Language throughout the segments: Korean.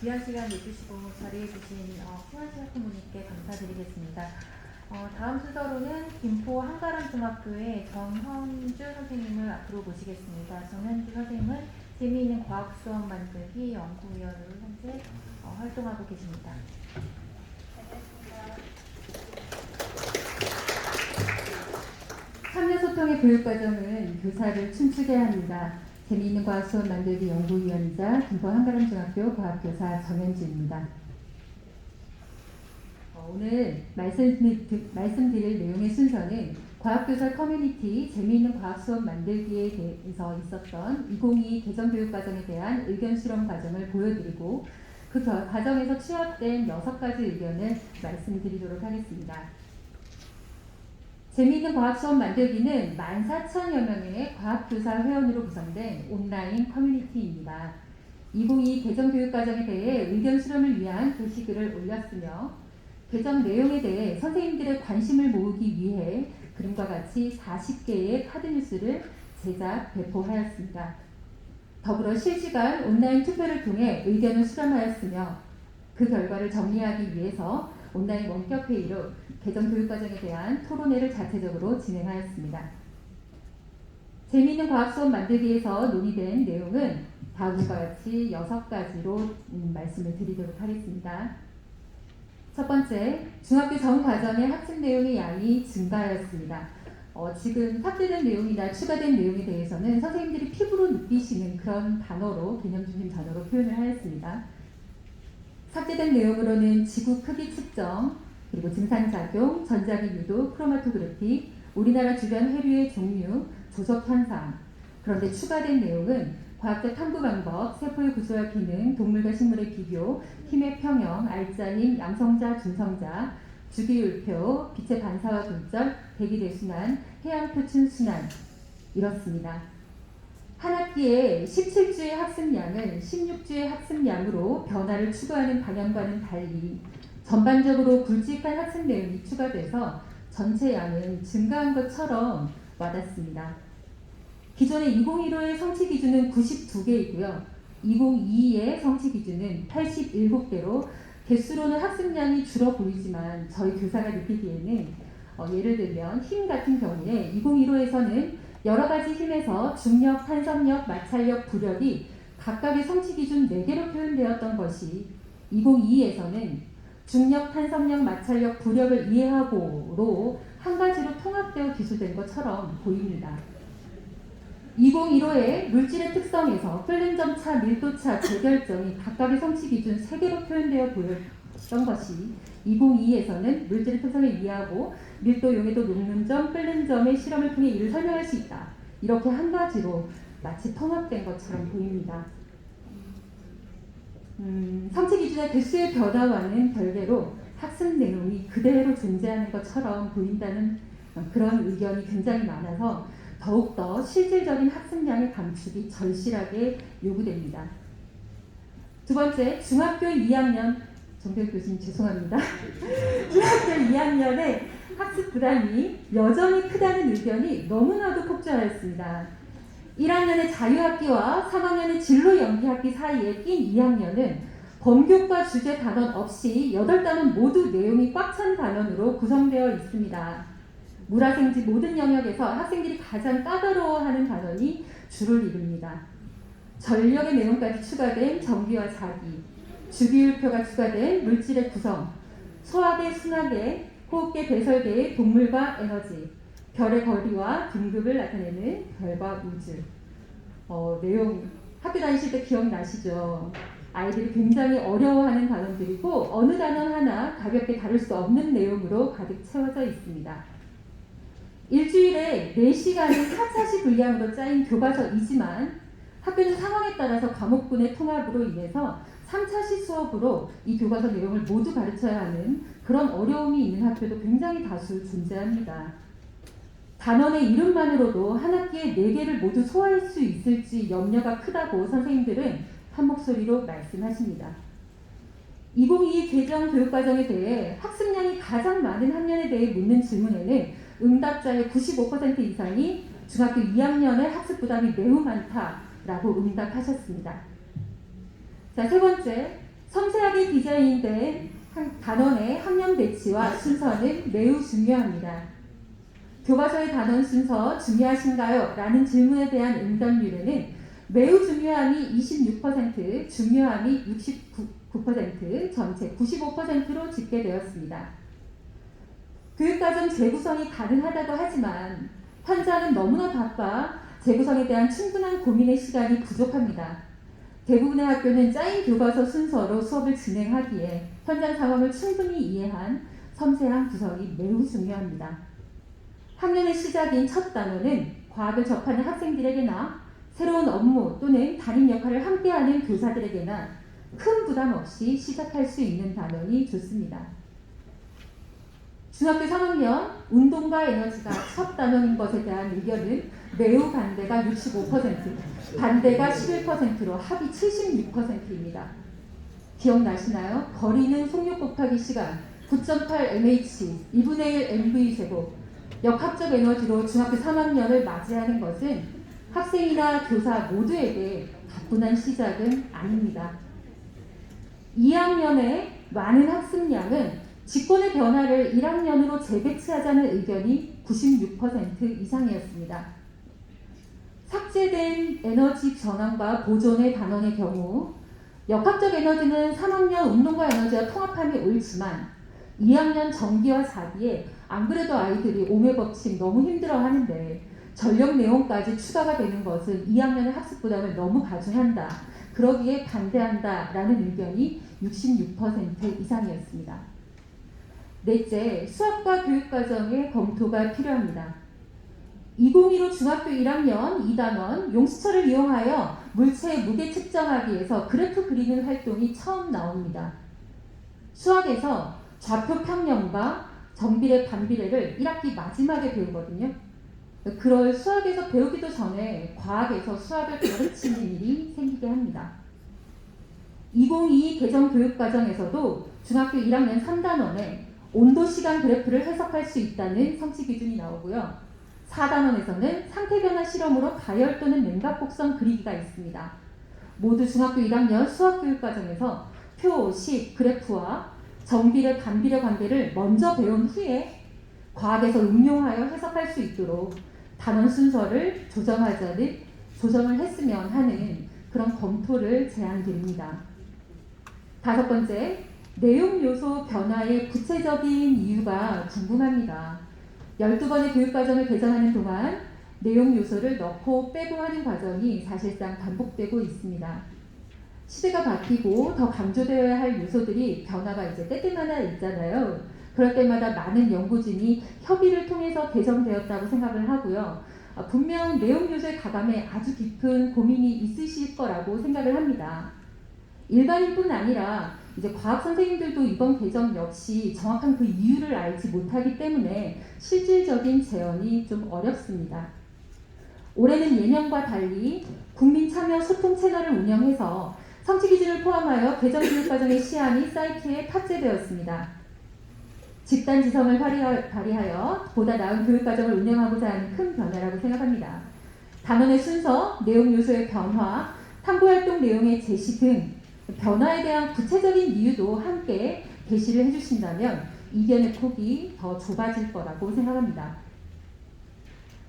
귀한 시간 내주시고 자리해 주신 수환씨 학부모님께 감사드리겠습니다. 다음 순서로는 김포 한가람중학교의 정현주 선생님을 앞으로 모시겠습니다. 정현주 선생님은 재미있는 과학 수업 만들기 연구위원으로 현재 활동하고 계십니다. 참여소통의 교육과정은 교사를 춤추게 합니다. 재미있는 과학 수업 만들기 연구위원이자 김포 한가람중학교 과학교사 정현주입니다. 오늘 말씀드릴 내용의 순서는 과학교사 커뮤니티 재미있는 과학 수업 만들기에 대해서 있었던 2022 개정교육과정에 대한 의견 수렴 과정을 보여드리고 그 과정에서 취합된 6가지 의견을 말씀드리도록 하겠습니다. 재미있는 과학 수업 만들기는 14,000여 명의 과학교사 회원으로 구성된 온라인 커뮤니티입니다. 2022 개정교육과정에 대해 의견 수렴을 위한 게시글을 올렸으며 개정 내용에 대해 선생님들의 관심을 모으기 위해 그림과 같이 40개의 카드뉴스를 제작, 배포하였습니다. 더불어 실시간 온라인 투표를 통해 의견을 수렴하였으며 그 결과를 정리하기 위해서 온라인 원격회의로 개정 교육과정에 대한 토론회를 자체적으로 진행하였습니다. 재미있는 과학 수업 만들기에서 논의된 내용은 다음과 같이 6가지로 말씀을 드리도록 하겠습니다. 첫 번째, 중학교 전 과정의 학습 내용의 양이 증가하였습니다. 지금 삭제된 내용이나 추가된 내용에 대해서는 선생님들이 피부로 느끼시는 그런 단어로, 개념 중심 단어로 표현을 하였습니다. 삭제된 내용으로는 지구 크기 측정, 그리고 증상작용, 전자기 유도, 크로마토그래피, 우리나라 주변 해류의 종류, 조적 현상. 그런데 추가된 내용은 과학적 탐구 방법, 세포의 구조와 기능, 동물과 식물의 비교, 힘의 평형, 알짜힘, 양성자, 중성자, 주기율표, 빛의 반사와 굴절, 대기대순환, 해양표층 순환 이렇습니다. 한 학기에 17주의 학습량은 16주의 학습량으로 변화를 추구하는 방향과는 달리 전반적으로 굵직한 학습 내용이 추가돼서 전체 양은 증가한 것처럼 와닿습니다. 기존의 2015의 성취 기준은 92개이고요. 2022의 성취 기준은 87개로 개수로는 학습량이 줄어 보이지만 저희 교사가 느끼기에는 예를 들면 힘 같은 경우에 2015에서는 여러 가지 힘에서 중력, 탄성력, 마찰력, 부력이 각각의 성취 기준 4개로 표현되었던 것이 2022에서는 중력, 탄성력, 마찰력, 부력을 이해하고로 한 가지로 통합되어 기술된 것처럼 보입니다. 2015의 물질의 특성에서 필름점차, 밀도차, 재결점이 각각의 성취 기준 3개로 표현되어 보였던 것이 2022에서는 물질의 특성을 이해하고 밀도, 용해도, 녹는점, 필름점의 실험을 통해 이를 설명할 수 있다. 이렇게 한 가지로 마치 통합된 것처럼 보입니다. 성취 기준의 개수의 변화와는 별개로 학습 내용이 그대로 존재하는 것처럼 보인다는 그런 의견이 굉장히 많아서 더욱더 실질적인 학습량의 감축이 절실하게 요구됩니다. 두 번째, 중학교 2학년, 정대욱 교수님 죄송합니다. 중학교 2학년의 학습 부담이 여전히 크다는 의견이 너무나도 폭주하였습니다. 1학년의 자유학기와 3학년의 진로 연기학기 사이에 낀 2학년은 범교과 주제 단원 없이 8단원 모두 내용이 꽉 찬 단원으로 구성되어 있습니다. 물화생지 모든 영역에서 학생들이 가장 까다로워하는 단원이 주를 이룹니다. 전력의 내용까지 추가된 정비와 자기, 주기율표가 추가된 물질의 구성, 소학의 순학의, 호흡계 배설계의 동물과 에너지, 별의 거리와 등급을 나타내는 별과 우주. 내용 학교 다니실 때 기억나시죠? 아이들이 굉장히 어려워하는 단원들이고 어느 단원 하나 가볍게 다룰 수 없는 내용으로 가득 채워져 있습니다. 일주일에 4시간의 4차시 분량으로 짜인 교과서이지만 학교는 상황에 따라서 과목분의 통합으로 인해서 3차시 수업으로 이 교과서 내용을 모두 가르쳐야 하는 그런 어려움이 있는 학교도 굉장히 다수 존재합니다. 단원의 이름만으로도 한 학기에 4개를 모두 소화할 수 있을지 염려가 크다고 선생님들은 한 목소리로 말씀하십니다. 2022 개정 교육과정에 대해 학습량이 가장 많은 학년에 대해 묻는 질문에는 응답자의 95% 이상이 중학교 2학년의 학습 부담이 매우 많다라고 응답하셨습니다. 자, 세 번째, 섬세하게 디자인된 단원의 학년 배치와 순서는 매우 중요합니다. 교과서의 단원 순서 중요하신가요? 라는 질문에 대한 응답률에는 매우 중요함이 26%, 중요함이 69%, 전체 95%로 집계되었습니다. 교육과정 재구성이 가능하다고 하지만 현장은 너무나 바빠 재구성에 대한 충분한 고민의 시간이 부족합니다. 대부분의 학교는 짜인 교과서 순서로 수업을 진행하기에 현장 상황을 충분히 이해한 섬세한 구성이 매우 중요합니다. 학년의 시작인 첫 단원은 과학을 접하는 학생들에게나 새로운 업무 또는 담임 역할을 함께하는 교사들에게나 큰 부담 없이 시작할 수 있는 단원이 좋습니다. 중학교 3학년 운동과 에너지가 첫 단원인 것에 대한 의견은 매우 반대가 65%, 반대가 11%로 합이 76%입니다. 기억나시나요? 거리는 속력 곱하기 시간 9.8 mH, 2분의 1 mv 제곱. 역학적 에너지로 중학교 3학년을 맞이하는 것은 학생이나 교사 모두에게 가뿐한 시작은 아닙니다. 2학년의 많은 학습량은 직권의 변화를 1학년으로 재배치하자는 의견이 96% 이상이었습니다. 삭제된 에너지 전환과 보존의 단원의 경우 역학적 에너지는 3학년 운동과 에너지와 통합함이 옳지만 2학년 전기와 자기에 안 그래도 아이들이 오매 법칙 너무 힘들어 하는데 전력 내용까지 추가가 되는 것은 2학년의 학습 부담을 너무 가중한다. 그러기에 반대한다. 라는 의견이 66% 이상이었습니다. 넷째, 수학과 교육과정의 검토가 필요합니다. 2015 중학교 1학년 2단원 용수철을 이용하여 물체의 무게 측정하기에서 그래프 그리는 활동이 처음 나옵니다. 수학에서 좌표 평면과 정비례 반비례를 1학기 마지막에 배우거든요. 그럴 수학에서 배우기도 전에 과학에서 수학을 가르치는 일이 생기게 합니다. 2022 개정 교육과정에서도 중학교 1학년 3단원에 온도시간 그래프를 해석할 수 있다는 성취 기준이 나오고요. 4단원에서는 상태변화 실험으로 가열 또는 냉각 곡선 그리기가 있습니다. 모두 중학교 1학년 수학교육과정에서 표, 식, 그래프와 정비례, 반비례 관계를 먼저 배운 후에 과학에서 응용하여 해석할 수 있도록 단원 순서를 조정을 했으면 하는 그런 검토를 제안드립니다. 다섯 번째, 내용 요소 변화의 구체적인 이유가 궁금합니다. 12번의 교육과정을 개정하는 동안 내용 요소를 넣고 빼고 하는 과정이 사실상 반복되고 있습니다. 시대가 바뀌고 더 강조되어야 할 요소들이 변화가 이제 때때마다 있잖아요. 그럴 때마다 많은 연구진이 협의를 통해서 개정되었다고 생각을 하고요. 분명 내용 요소의 가감에 아주 깊은 고민이 있으실 거라고 생각을 합니다. 일반인뿐 아니라 이제 과학 선생님들도 이번 개정 역시 정확한 그 이유를 알지 못하기 때문에 실질적인 재현이 좀 어렵습니다. 올해는 예년과 달리 국민 참여 소통 채널을 운영해서 성취 기준을 포함하여 개정 교육과정의 시안이 사이트에 탑재되었습니다. 집단 지성을 발휘하여 보다 나은 교육과정을 운영하고자 하는 큰 변화라고 생각합니다. 단원의 순서, 내용 요소의 변화, 탐구활동 내용의 제시 등 변화에 대한 구체적인 이유도 함께 게시를 해주신다면 이견의 폭이 더 좁아질 거라고 생각합니다.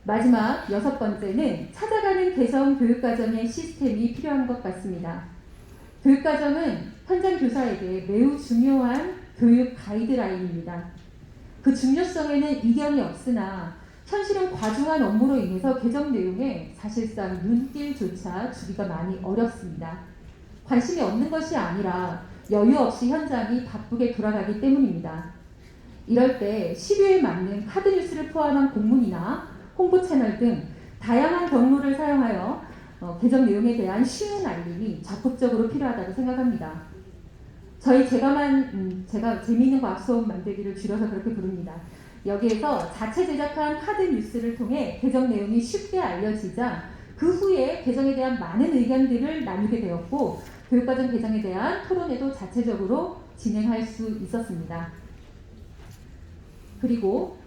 마지막 여섯 번째는 찾아가는 개성 교육과정의 시스템이 필요한 것 같습니다. 교육과정은 현장 교사에게 매우 중요한 교육 가이드라인입니다. 그 중요성에는 이견이 없으나 현실은 과중한 업무로 인해서 개정 내용에 사실상 눈길조차 주기가 많이 어렵습니다. 관심이 없는 것이 아니라 여유 없이 현장이 바쁘게 돌아가기 때문입니다. 이럴 때 시류에 맞는 카드 뉴스를 포함한 공문이나 홍보 채널 등 다양한 경로를 사용하여 개정 내용에 대한 쉬운 알림이 적극적으로 필요하다고 생각합니다. 제가 재미있는 과학 수업 만들기를 줄여서 그렇게 부릅니다. 여기에서 자체 제작한 카드 뉴스를 통해 개정 내용이 쉽게 알려지자 그 후에 개정에 대한 많은 의견들을 나누게 되었고 교육과정 개정에 대한 토론회도 자체적으로 진행할 수 있었습니다. 그리고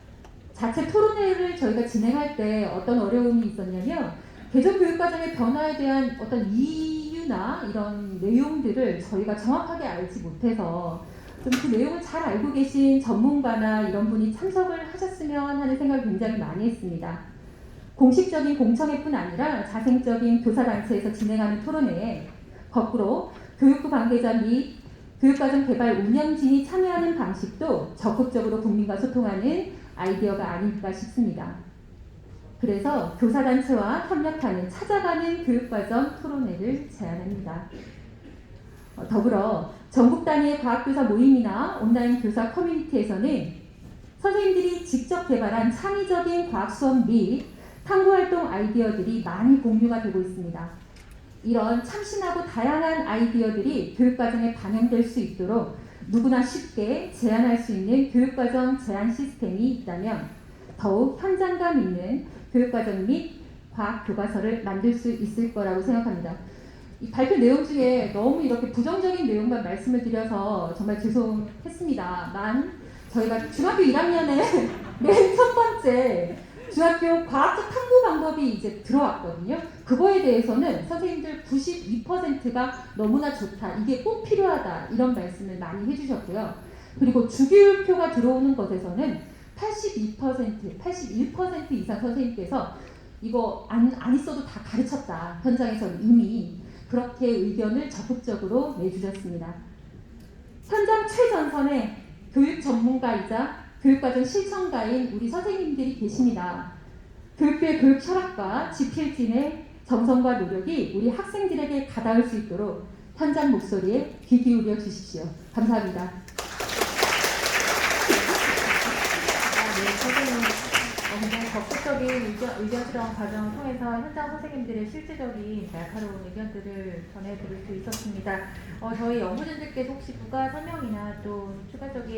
자체 토론회를 저희가 진행할 때 어떤 어려움이 있었냐면 개정 교육과정의 변화에 대한 어떤 이유는 모임이나 이런 내용들을 저희가 정확하게 알지 못해서 좀 그 내용을 잘 알고 계신 전문가나 이런 분이 참석을 하셨으면 하는 생각을 굉장히 많이 했습니다. 공식적인 공청회뿐 아니라 자생적인 교사단체에서 진행하는 토론회에 거꾸로 교육부 관계자 및 교육과정 개발 운영진이 참여하는 방식도 적극적으로 국민과 소통하는 아이디어가 아닐까 싶습니다. 그래서 교사단체와 협력하는 찾아가는 교육과정 토론회를 제안합니다. 더불어 전국 단위의 과학교사 모임이나 온라인 교사 커뮤니티에서는 선생님들이 직접 개발한 창의적인 과학 수업 및 탐구활동 아이디어들이 많이 공유가 되고 있습니다. 이런 참신하고 다양한 아이디어들이 교육과정에 반영될 수 있도록 누구나 쉽게 제안할 수 있는 교육과정 제안 시스템이 있다면 더욱 현장감 있는 교육과정 및 과학 교과서를 만들 수 있을 거라고 생각합니다. 이 발표 내용 중에 너무 이렇게 부정적인 내용만 말씀을 드려서 정말 죄송했습니다만 저희가 중학교 1학년에 맨 첫 번째 중학교 과학적 탐구 방법이 이제 들어왔거든요. 그거에 대해서는 선생님들 92%가 너무나 좋다, 이게 꼭 필요하다 이런 말씀을 많이 해주셨고요. 그리고 주기율표가 들어오는 것에서는 81% 이상 선생님께서 이거 안 있어도 다 가르쳤다, 현장에서 이미 그렇게 의견을 적극적으로 내주셨습니다. 현장 최전선에 교육 전문가이자 교육과정 실천가인 우리 선생님들이 계십니다. 교육부의 교육 철학과 지필진의 정성과 노력이 우리 학생들에게 가닿을 수 있도록 현장 목소리에 귀 기울여 주십시오. 감사합니다. 네, 선생님 굉장히 적극적인 의견 수렴 과정을 통해서 현장 선생님들의 실질적인 날카로운 의견들을 전해드릴 수 있었습니다. 저희 연구진들께서 혹시 부가 설명이나 또 추가적인